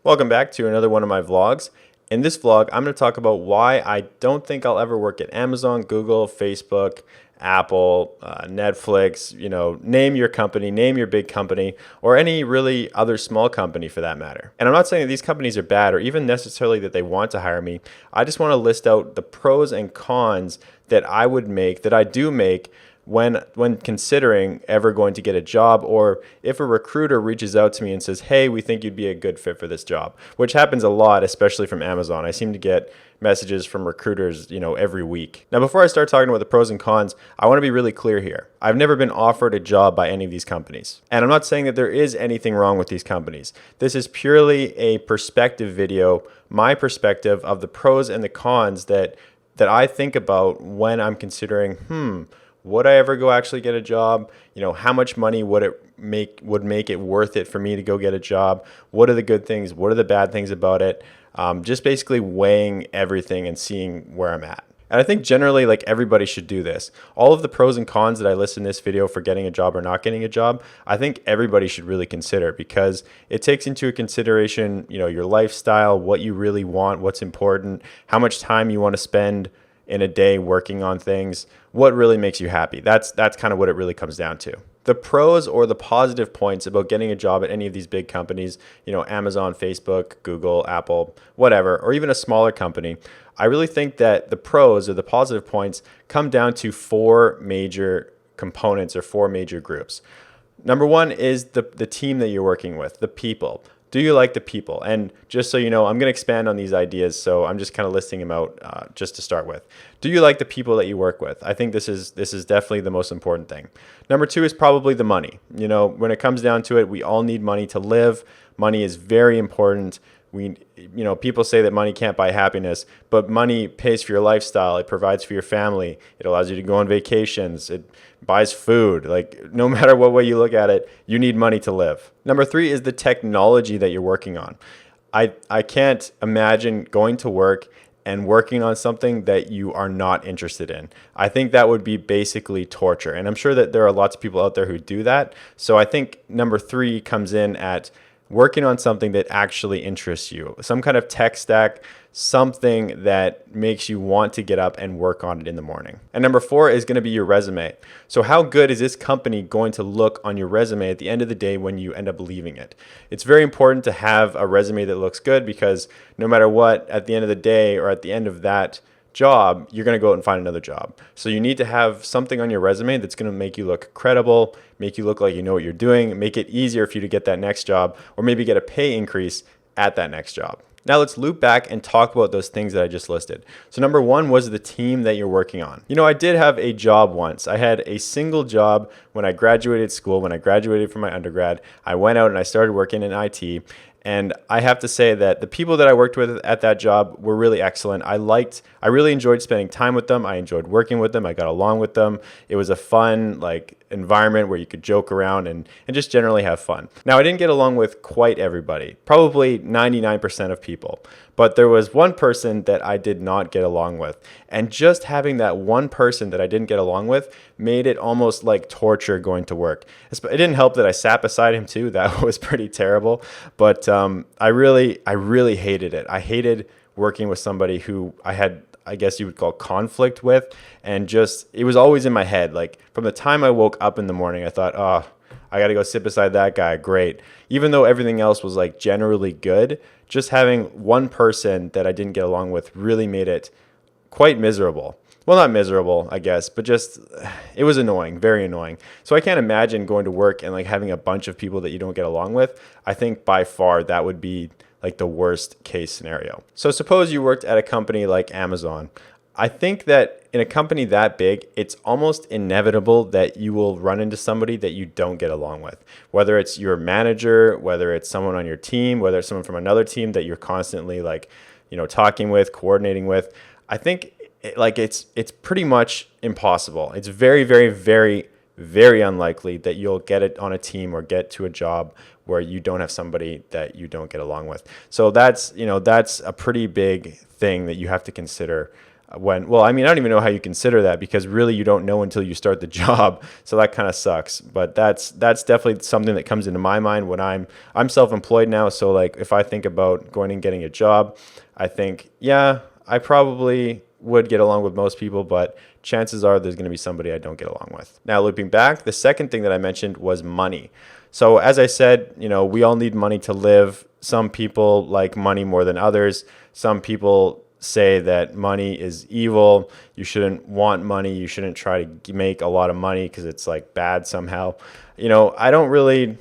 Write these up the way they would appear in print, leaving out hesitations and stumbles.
Welcome back to another one of my vlogs. In this vlog, I'm going to talk about why I don't think I'll ever work at Amazon, Google, Facebook, Apple, Netflix, name your company, name your big company, or any really other small company for that matter. And I'm not saying that these companies are bad or even necessarily that they want to hire me. I just want to list out the pros and cons that I would make, that I do make, when considering ever going to get a job, or if a recruiter reaches out to me and says, hey, we think you'd be a good fit for this job, which happens a lot, especially from Amazon. I seem to get messages from recruiters, every week. Now, before I start talking about the pros and cons, I want to be really clear here. I've never been offered a job by any of these companies. And I'm not saying that there is anything wrong with these companies. This is purely a perspective video, my perspective of the pros and the cons that I think about when I'm considering, would I ever go actually get a job? How much money would make it worth it for me to go get a job? What are the good things? What are the bad things about it? Just basically weighing everything and seeing where I'm at. And I think generally, everybody should do this. All of the pros and cons that I list in this video for getting a job or not getting a job, I think everybody should really consider, because it takes into consideration, your lifestyle, what you really want, what's important, how much time you want to spend in a day working on things, what really makes you happy. That's kind of what it really comes down to. The pros or the positive points about getting a job at any of these big companies, Amazon, Facebook, Google, Apple, whatever, or even a smaller company, I really think that the pros or the positive points come down to four major components or four major groups. Number one is the team that you're working with, the people. Do you like the people? And just so you know, I'm going to expand on these ideas, so I'm just kind of listing them out just to start with. Do you like the people that you work with? I think this is definitely the most important thing. Number two is probably the money. When it comes down to it, we all need money to live. Money is very important. People say that money can't buy happiness, but money pays for your lifestyle. It provides for your family. It allows you to go on vacations. It buys food. No matter what way you look at it, you need money to live. Number three is the technology that you're working on. I can't imagine going to work and working on something that you are not interested in. I think that would be basically torture. And I'm sure that there are lots of people out there who do that. So I think number three comes in at working on something that actually interests you, some kind of tech stack, something that makes you want to get up and work on it in the morning. And number four is going to be your resume. So how good is this company going to look on your resume at the end of the day when you end up leaving it? It's very important to have a resume that looks good, because no matter what, at the end of the day or at the end of that job, you're going to go out and find another job. So you need to have something on your resume that's going to make you look credible, make you look like you know what you're doing, make it easier for you to get that next job, or maybe get a pay increase at that next job. Now let's loop back and talk about those things that I just listed. So number one was the team that you're working on. I did have a job once. I had a single job when I graduated school, when I graduated from my undergrad. I went out and I started working in IT. And I have to say that the people that I worked with at that job were really excellent. I really enjoyed spending time with them. I enjoyed working with them. I got along with them. It was a fun, environment where you could joke around and just generally have fun. Now, I didn't get along with quite everybody, probably 99% of people, but there was one person that I did not get along with. And just having that one person that I didn't get along with made it almost like torture going to work. It didn't help that I sat beside him too. That was pretty terrible. But I really hated it. I hated working with somebody who I guess you would call conflict with, and it was always in my head. From the time I woke up in the morning, I thought, oh, I got to go sit beside that guy. Great. Even though everything else was generally good, just having one person that I didn't get along with really made it quite miserable. Well, not miserable, I guess, but it was annoying, very annoying. So I can't imagine going to work and having a bunch of people that you don't get along with. I think by far that would be the worst case scenario. So suppose you worked at a company like Amazon. I think that in a company that big, it's almost inevitable that you will run into somebody that you don't get along with, whether it's your manager, whether it's someone on your team, whether it's someone from another team that you're constantly talking with, coordinating with. I think it's pretty much impossible. It's very, very, very, very unlikely that you'll get it on a team or get to a job where you don't have somebody that you don't get along with. So that's a pretty big thing that you have to consider well, I mean, I don't even know how you consider that, because really you don't know until you start the job. So that kind of sucks. But that's definitely something that comes into my mind when I'm self-employed now. So like if I think about going and getting a job, I think, yeah, I probably would get along with most people, but chances are there's going to be somebody I don't get along with. Now, looping back, the second thing that I mentioned was money. So as I said, we all need money to live. Some people like money more than others. Some people say that money is evil. You shouldn't want money. You shouldn't try to make a lot of money because it's like bad somehow. I don't really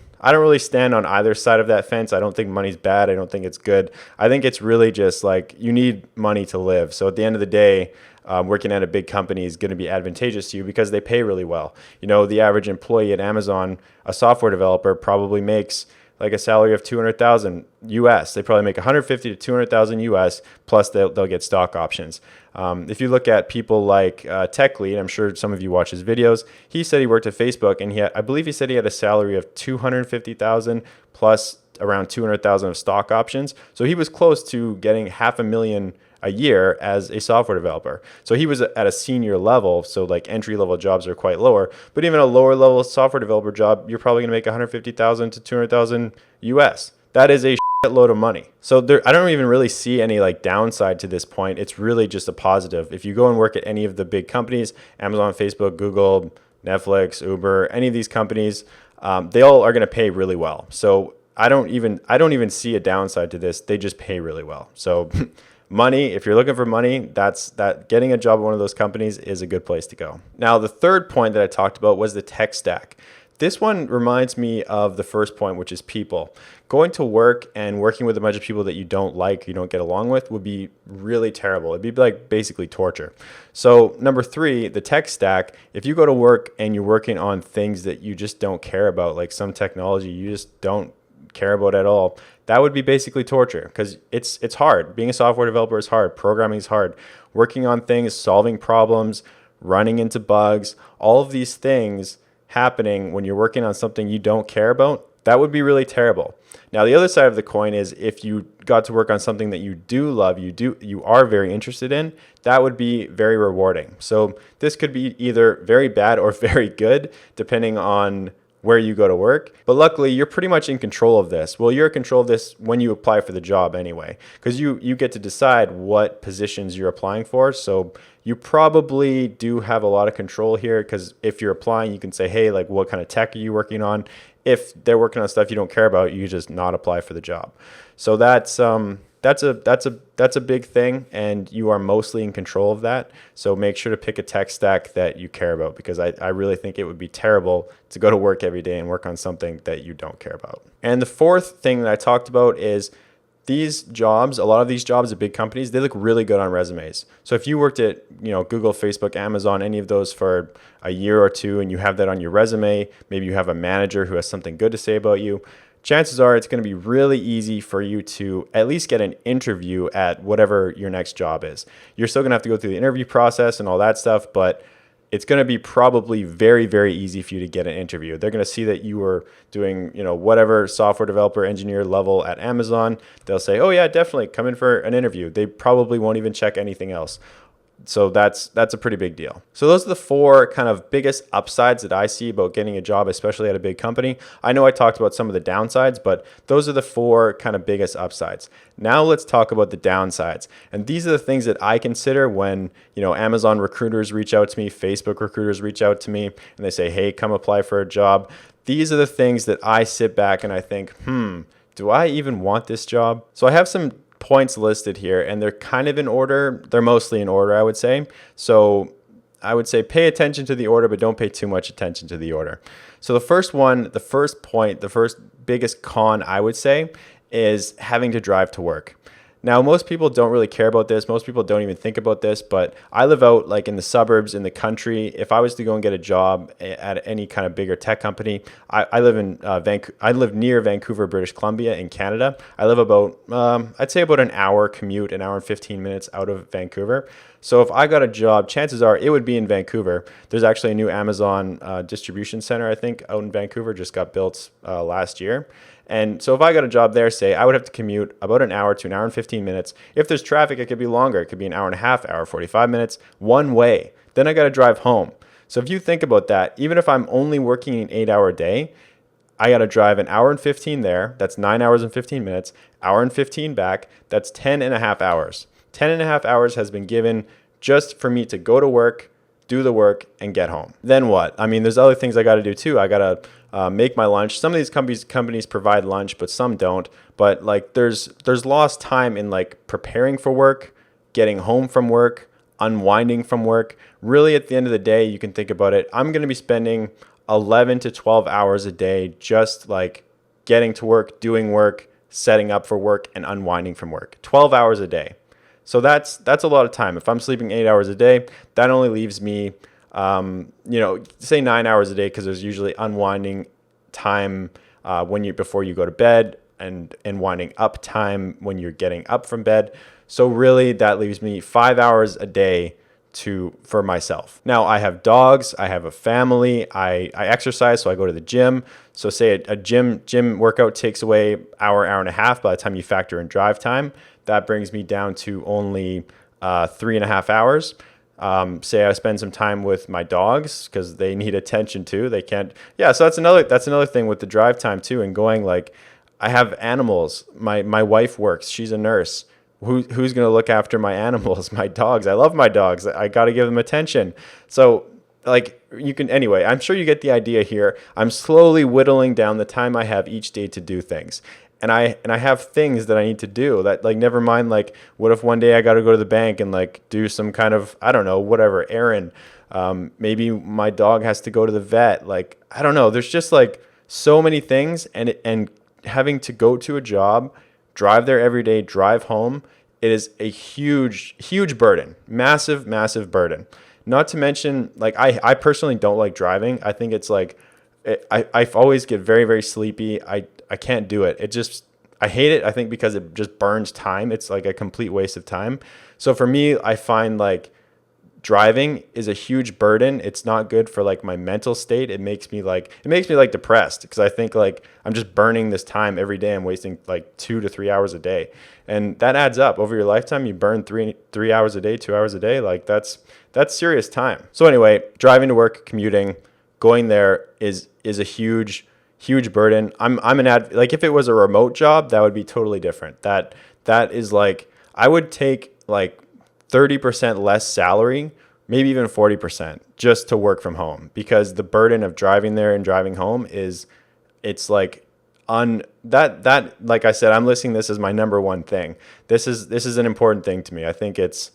stand on either side of that fence. I don't think money's bad. I don't think it's good. I think it's really just like you need money to live. So at the end of the day, working at a big company is going to be advantageous to you because they pay really well. The average employee at Amazon, a software developer, probably makes like a salary of 200,000 US. They probably make 150 to 200,000 US, plus they'll get stock options. If you look at people like Tech Lead, I'm sure some of you watch his videos. He said he worked at Facebook, and I believe he said he had a salary of 250,000 plus around 200,000 of stock options. So he was close to getting $500,000 a year as a software developer. So he was at a senior level. So like entry level jobs are quite lower, but even a lower level software developer job, you're probably gonna make 150,000 to 200,000 US. That is a load of money. So I don't even really see any like downside to this point. It's really just a positive. If you go and work at any of the big companies, Amazon, Facebook, Google, Netflix, Uber, any of these companies, they all are gonna pay really well. So I don't even see a downside to this. They just pay really well. So money, if you're looking for money, that getting a job at one of those companies is a good place to go. Now, the third point that I talked about was the tech stack. This one reminds me of the first point, which is people. Going to work and working with a bunch of people that you don't like, you don't get along with, would be really terrible. It'd be like basically torture. So number 3, the tech stack. If you go to work and you're working on things that you just don't care about, like some technology you just don't care about at all, that would be basically torture, because it's hard. Being a software developer is hard. Programming is hard. Working on things, solving problems, running into bugs, all of these things happening when you're working on something you don't care about, that would be really terrible. Now, the other side of the coin is if you got to work on something that you do love, you are very interested in, that would be very rewarding. So this could be either very bad or very good, depending on where you go to work. But luckily, you're pretty much in control of this. Well, you're in control of this when you apply for the job anyway, because you get to decide what positions you're applying for. So you probably do have a lot of control here, because if you're applying, you can say, hey, like, what kind of tech are you working on? If they're working on stuff you don't care about, you just not apply for the job. So that's a big thing, and you are mostly in control of that. So make sure to pick a tech stack that you care about, because I really think it would be terrible to go to work every day and work on something that you don't care about. And the fourth thing that I talked about is these jobs, a lot of these jobs at big companies, they look really good on resumes. So if you worked at Google, Facebook, Amazon, any of those for a year or two, and you have that on your resume, maybe you have a manager who has something good to say about you, chances are it's going to be really easy for you to at least get an interview at whatever your next job is. You're still going to have to go through the interview process and all that stuff, but it's going to be probably very, very easy for you to get an interview. They're going to see that you were doing, whatever software developer, engineer level at Amazon. They'll say, oh yeah, definitely come in for an interview. They probably won't even check anything else. So that's a pretty big deal. So those are the 4 kind of biggest upsides that I see about getting a job, especially at a big company. I know I talked about some of the downsides, but those are the 4 kind of biggest upsides. Now let's talk about the downsides. And these are the things that I consider when, Amazon recruiters reach out to me, Facebook recruiters reach out to me, and they say, hey, come apply for a job. These are the things that I sit back and I think, do I even want this job? So I have some points listed here, and they're kind of in order. They're mostly in order, I would say. So I would say pay attention to the order, but don't pay too much attention to the order. So the first point, the first biggest con, I would say, is having to drive to work. Now, most people don't really care about this. Most people don't even think about this, but I live out like in the suburbs in the country. If I was to go and get a job at any kind of bigger tech company, I live near Vancouver, British Columbia in Canada. I live about, I'd say about an hour commute, an hour and 15 minutes out of Vancouver. So if I got a job, chances are it would be in Vancouver. There's actually a new Amazon distribution center, I think, out in Vancouver, just got built last year. And so if I got a job there, say, I would have to commute about an hour to an hour and 15 minutes. If there's traffic, it could be longer. It could be an hour and a half, hour 45 minutes, one way. Then I got to drive home. So if you think about that, even if I'm only working an 8-hour day, I got to drive an hour and 15 there. That's 9 hours and 15 minutes. Hour and 15 back. That's 10 and a half hours. 10 and a half hours has been given just for me to go to work, do the work, and get home. Then what? I mean, there's other things I got to do too. I got to make my lunch. Some of these companies provide lunch, but some don't. But like there's lost time in like preparing for work, getting home from work, unwinding from work. Really, at the end of the day, you can think about it. I'm going to be spending 11 to 12 hours a day just like getting to work, doing work, setting up for work, and unwinding from work. 12 hours a day. So that's a lot of time. If I'm sleeping 8 hours a day, that only leaves me, say 9 hours a day, because there's usually unwinding time before you go to bed, and winding up time when you're getting up from bed. So really, that leaves me 5 hours a day for myself. Now, I have dogs, I have a family, I exercise, so I go to the gym. So say a gym workout takes away hour and a half by the time you factor in drive time. That brings me down to only 3.5 hours. Say I spend some time with my dogs because they need attention too. They can't. Yeah, so that's another thing with the drive time too. And going like, I have animals. My wife works. She's a nurse. Who's going to look after my animals, my dogs? I love my dogs. I got to give them attention. So like anyway, I'm sure you get the idea here. I'm slowly whittling down the time I have each day to do things. And I have things that I need to do that, like, never mind, like, what if one day I got to go to the bank and like do some kind of, I don't know, whatever, errand. Maybe my dog has to go to the vet. Like, I don't know. There's just like so many things, and having to go to a job, drive there every day, drive home. It is a huge, huge burden, massive, massive burden. Not to mention, like, I personally don't like driving. I think it's like, I always get very, very sleepy. I can't do it. I hate it. I think because it just burns time. It's like a complete waste of time. So for me, I find like driving is a huge burden. It's not good for like my mental state. It makes me like depressed, because I think like I'm just burning this time every day. I'm wasting like 2 to 3 hours a day. And that adds up over your lifetime. You burn 3 hours a day, 2 hours a day. Like that's serious time. So anyway, driving to work, commuting, going there is a huge burden. I'm like, if it was a remote job, that would be totally different. That is like, I would take like 30% less salary, maybe even 40%, just to work from home, because the burden of driving there and driving home it's like like I said, I'm listing this as my number one thing. This is an important thing to me. I think it's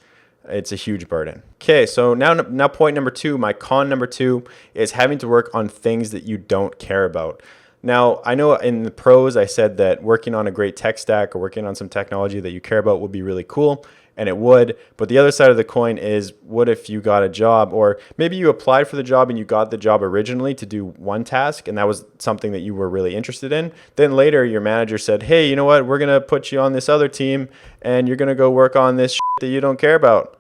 a huge burden. Okay, so now point number 2, my con number 2 is having to work on things that you don't care about. Now, I know in the pros, I said that working on a great tech stack or working on some technology that you care about would be really cool, and it would. But the other side of the coin is, what if you got a job, or maybe you applied for the job and you got the job originally to do one task, and that was something that you were really interested in. Then later your manager said, hey, you know what? We're going to put you on this other team, and you're going to go work on this shit that you don't care about.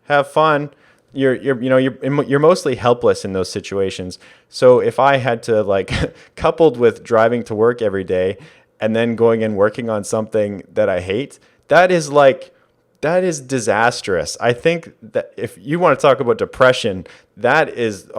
Have fun. You're mostly helpless in those situations. So if I had to, like, coupled with driving to work every day and then going and working on something that I hate, that is disastrous. I think that if you want to talk about depression, that is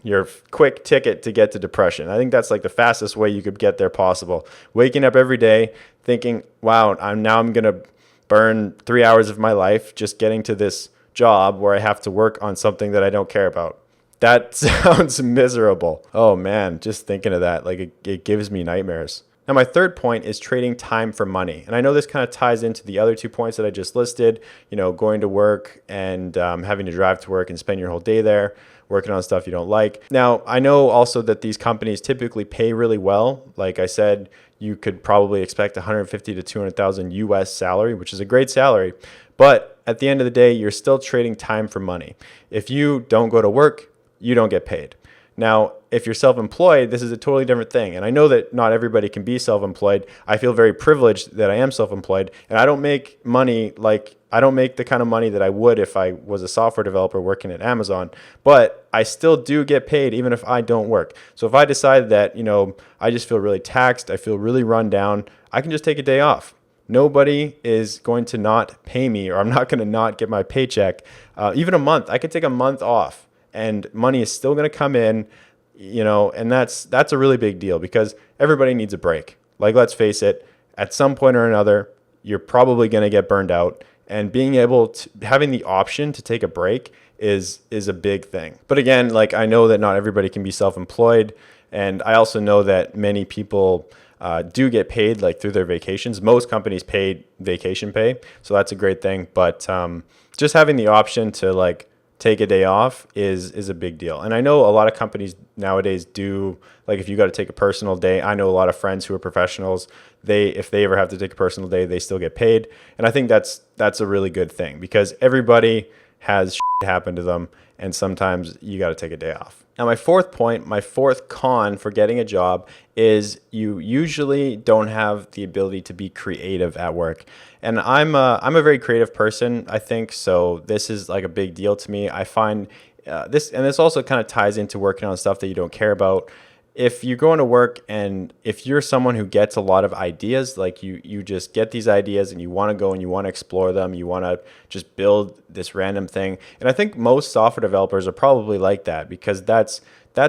your quick ticket to get to depression. I think that's like the fastest way you could get there possible. Waking up every day thinking, wow, I'm going to burn 3 hours of my life just getting to this job where I have to work on something that I don't care about. That sounds miserable. Oh man, just thinking of that, like it gives me nightmares. Now, my third point is trading time for money. And I know this kind of ties into the other 2 points that I just listed, going to work and having to drive to work and spend your whole day there working on stuff you don't like. Now, I know also that these companies typically pay really well. Like I said, you could probably expect 150 to 200,000 US salary, which is a great salary. But at the end of the day, you're still trading time for money. If you don't go to work, you don't get paid. Now, if you're self-employed, this is a totally different thing. And I know that not everybody can be self-employed. I feel very privileged that I am self-employed, and I don't make money like I don't make the kind of money that I would if I was a software developer working at Amazon, but I still do get paid even if I don't work. So if I decide that, I just feel really taxed, I feel really run down, I can just take a day off. Nobody is going to not pay me, or I'm not going to not get my paycheck. Even a month, I could take a month off and money is still going to come in, and that's a really big deal because everybody needs a break. Like, let's face it, at some point or another, you're probably going to get burned out, and being able to having the option to take a break is a big thing. But again, like, I know that not everybody can be self-employed, and I also know that many people do get paid like through their vacations. Most companies pay vacation pay, so that's a great thing. But just having the option to like take a day off is a big deal. And I know a lot of companies nowadays do, like, if you got to take a personal day, I know a lot of friends who are professionals, if they ever have to take a personal day, they still get paid. And I think that's a really good thing because everybody has shit happen to them, and sometimes you got to take a day off. Now, my fourth con for getting a job is you usually don't have the ability to be creative at work. And I'm a very creative person, I think, so this is like a big deal to me. I find this also kind of ties into working on stuff that you don't care about. If you're going to work and if you're someone who gets a lot of ideas, like you just get these ideas and you want to go and you want to explore them, you want to just build this random thing. And I think most software developers are probably like that because that's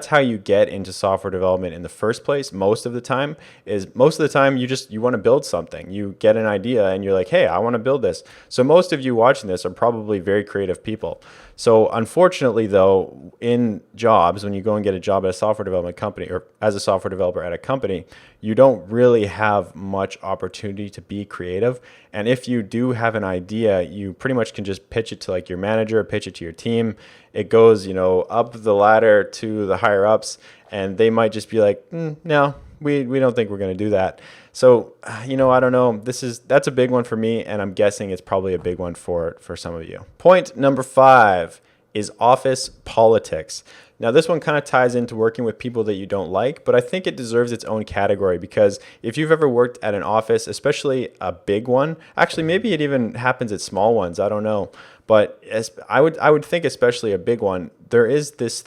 how you get into software development in the first place. Most of the time you want to build something. You get an idea and you're like, hey, I want to build this. So most of you watching this are probably very creative people. So unfortunately, though, in jobs, when you go and get a job at a software development company or as a software developer at a company, you don't really have much opportunity to be creative. And if you do have an idea, you pretty much can just pitch it to like your manager, pitch it to your team. It goes, up the ladder to the higher ups, and they might just be like, no, we don't think we're going to do that. So, I don't know. That's a big one for me, and I'm guessing it's probably a big one for some of you. Point number 5 is office politics. Now, this one kind of ties into working with people that you don't like, but I think it deserves its own category because if you've ever worked at an office, especially a big one, actually maybe it even happens at small ones, I don't know, but I would think especially a big one, there is this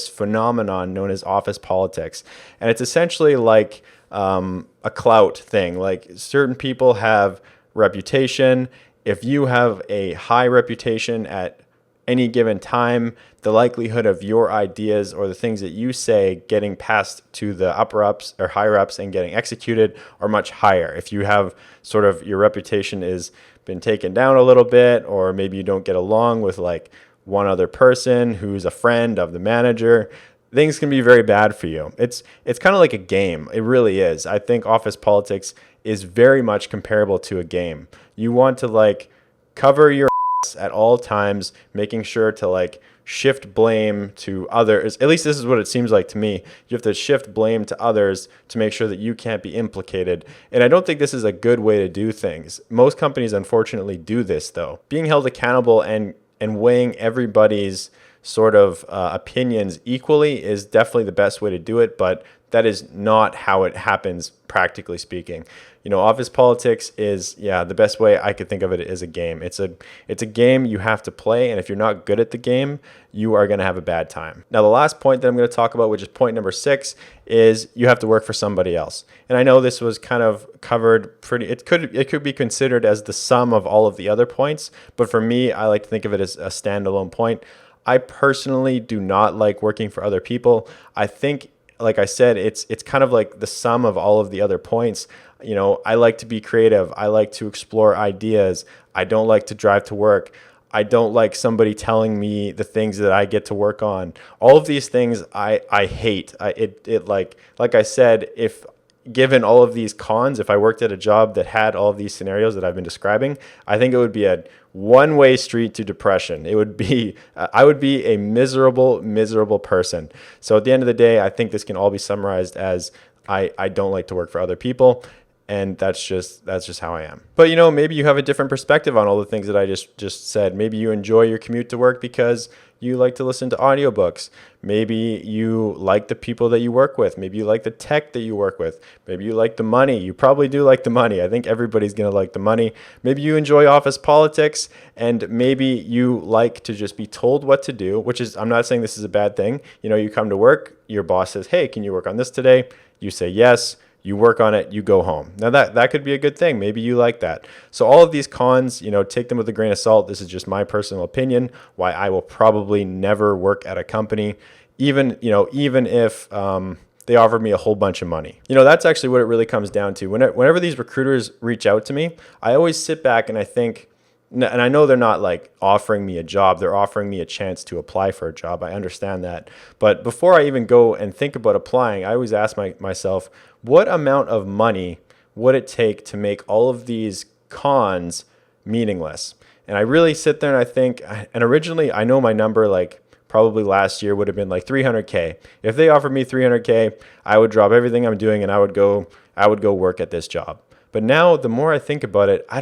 phenomenon known as office politics, and it's essentially like a clout thing. Like, certain people have reputation. If you have a high reputation at any given time, the likelihood of your ideas or the things that you say getting passed to the upper ups or higher ups and getting executed are much higher. If you have sort of your reputation is been taken down a little bit, or maybe you don't get along with like one other person who's a friend of the manager, things can be very bad for you. It's kind of like a game. It really is. I think office politics is very much comparable to a game. You want to like cover your ass at all times, making sure to like shift blame to others. At least this is what it seems like to me. You have to shift blame to others to make sure that you can't be implicated. And I don't think this is a good way to do things. Most companies, unfortunately, do this, though. Being held accountable and weighing everybody's sort of opinions equally is definitely the best way to do it, but that is not how it happens, practically speaking. Office politics is, the best way I could think of it is a game. It's a game you have to play, and if you're not good at the game, you are going to have a bad time. Now, the last point that I'm going to talk about, which is point number 6, is you have to work for somebody else. And I know this was kind of covered it could be considered as the sum of all of the other points, but for me, I like to think of it as a standalone point. I personally do not like working for other people. I think, like I said, it's kind of like the sum of all of the other points. I like to be creative. I like to explore ideas. I don't like to drive to work. I don't like somebody telling me the things that I get to work on. All of these things I hate. Like I said, if given all of these cons, if I worked at a job that had all of these scenarios that I've been describing, I think it would be a one-way street to depression. It would be, I would be a miserable person. So at the end of the day, I think this can all be summarized as I don't like to work for other people. And that's just how I am. But maybe you have a different perspective on all the things that I just said. Maybe you enjoy your commute to work because you like to listen to audiobooks. Maybe you like the people that you work with. Maybe you like the tech that you work with. Maybe you like the money. You probably do like the money. I think everybody's going to like the money. Maybe you enjoy office politics, and maybe you like to just be told what to do, which is, I'm not saying this is a bad thing. You come to work, your boss says, hey, can you work on this today? You say yes. You work on it, you go home. Now that could be a good thing. Maybe you like that. So all of these cons, take them with a grain of salt. This is just my personal opinion, why I will probably never work at a company, even if they offer me a whole bunch of money. That's actually what it really comes down to. Whenever these recruiters reach out to me, I always sit back and I think, and I know they're not like offering me a job. They're offering me a chance to apply for a job. I understand that. But before I even go and think about applying, I always ask myself, what amount of money would it take to make all of these cons meaningless? And I really sit there and I think, and originally I know my number, like probably last year would have been like 300K. If they offered me 300K, I would drop everything I'm doing and I would go work at this job. But now the more I think about it, I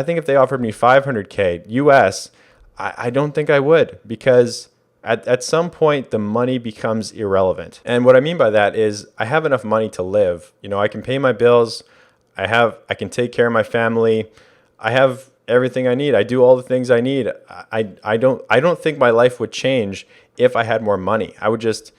think if they offered me 500K US, I don't think I would, because at some point the money becomes irrelevant. And what I mean by that is I have enough money to live. I can pay my bills. I can take care of my family. I have everything I need. I do all the things I need. I don't think my life would change if I had more money. I would just,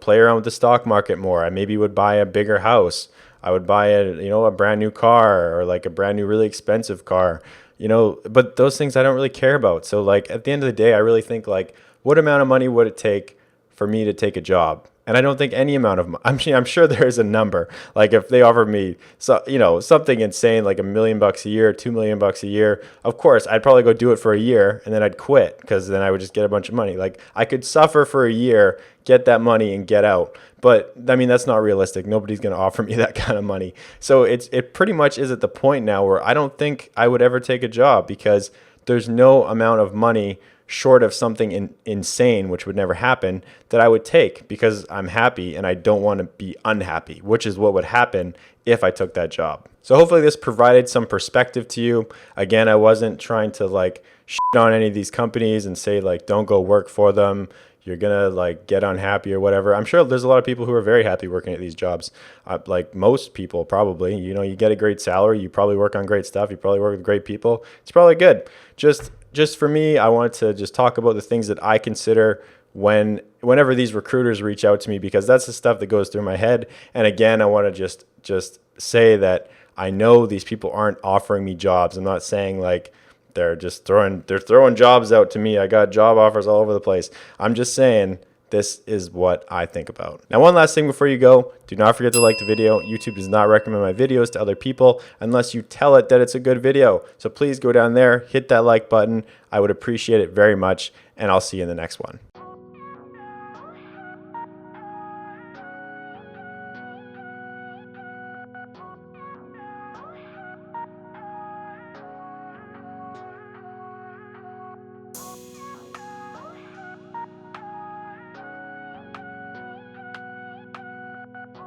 play around with the stock market more. I maybe would buy a bigger house. I would buy a brand new car, or like a brand new really expensive car, but those things I don't really care about. So like at the end of the day, I really think like, what amount of money would it take for me to take a job? And I don't think any amount of money. I'm sure there is a number. Like if they offered me something insane like $1 million a year, $2 million a year, of course I'd probably go do it for a year and then I'd quit, because then I would just get a bunch of money. Like I could suffer for a year, get that money and get out. But I mean, that's not realistic. Nobody's going to offer me that kind of money. So it pretty much is at the point now where I don't think I would ever take a job, because there's no amount of money short of something insane, which would never happen, that I would take, because I'm happy and I don't want to be unhappy, which is what would happen if I took that job. So hopefully this provided some perspective to you. Again, I wasn't trying to like shit on any of these companies and say like, don't go work for them. You're going to like get unhappy or whatever. I'm sure there's a lot of people who are very happy working at these jobs. Like most people probably, you get a great salary. You probably work on great stuff. You probably work with great people. It's probably good. Just for me, I wanted to just talk about the things that I consider whenever these recruiters reach out to me, because that's the stuff that goes through my head. And again, I want to just say that I know these people aren't offering me jobs. I'm not saying like they're throwing jobs out to me. I got job offers all over the place. I'm just saying this is what I think about. Now, one last thing before you go, do not forget to like the video. YouTube does not recommend my videos to other people unless you tell it that it's a good video. So please go down there, hit that like button. I would appreciate it very much, and I'll see you in the next one.